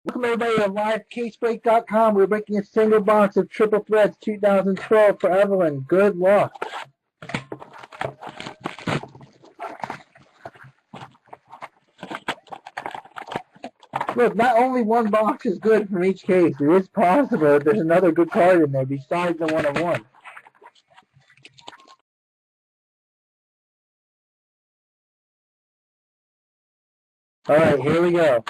Welcome everybody to LiveCaseBreak.com. We're breaking a single box of Triple Threats 2012 for Evelin. Good luck. Look, not only one box is good from each case. It is possible that there's another good card in there besides the one of one. Alright, here we go.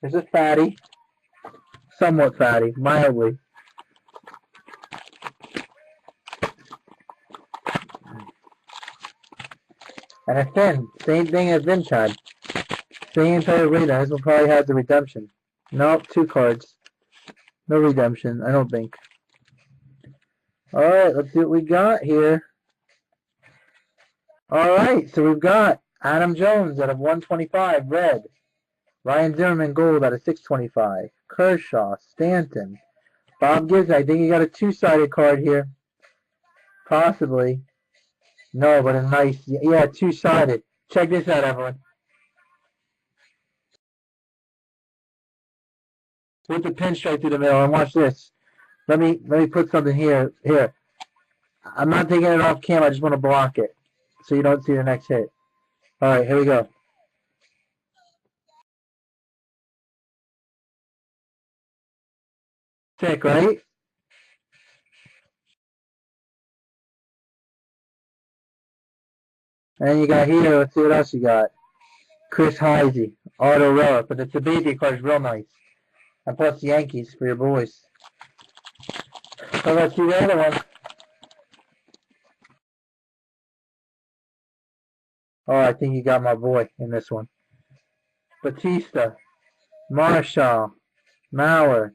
There's a fatty. Somewhat fatty, mildly. And a thin. Same thing as Vintad. Same entire arena. This will probably have the redemption. Nope, 2 cards. No redemption, I don't think. Alright, let's see what we got here. Alright, so we've got Adam Jones out of 125, red. Ryan Zimmerman, gold out of 625. Kershaw, Stanton. Bob Gibbs, I think he got a 2-sided card here. Possibly. No, but a nice, yeah, 2-sided. Check this out, everyone. With the pinstripe through the middle, and watch this. Let me put something here. Here. I'm not taking it off camera, I just want to block it. So you don't see the next hit. Alright, here we go. Sick, right? And you got here, let's see what else you got. Chris Heisey, auto relic, but the Sabathia card's real nice. And plus Yankees for your boys. So let's see the other one. Oh, I think you got my boy in this one. Batista, Marshall, Mauer,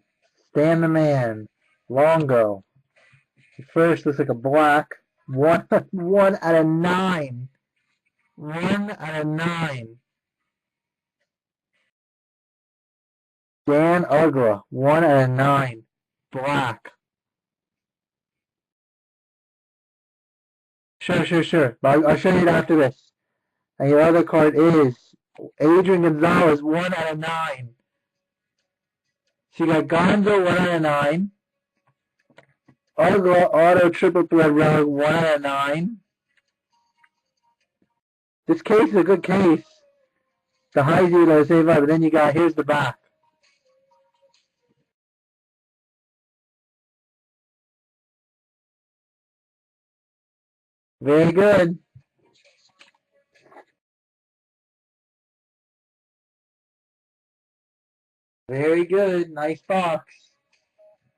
Stan the Man, Longo. The first looks like a black. 1 out of 9. 1 out of 9. Dan Uggla, 1 out of 9. Black. Sure. I'll show you it after this. And your other card is Adrian Gonzalez, 1 out of 9. So you got Gonzo, 1 out of 9. Uggla, auto triple thread relic, 1 out of 9. This case is a good case. The high zero is save up, but then you got, here's the back. Very good. Very good. Nice box.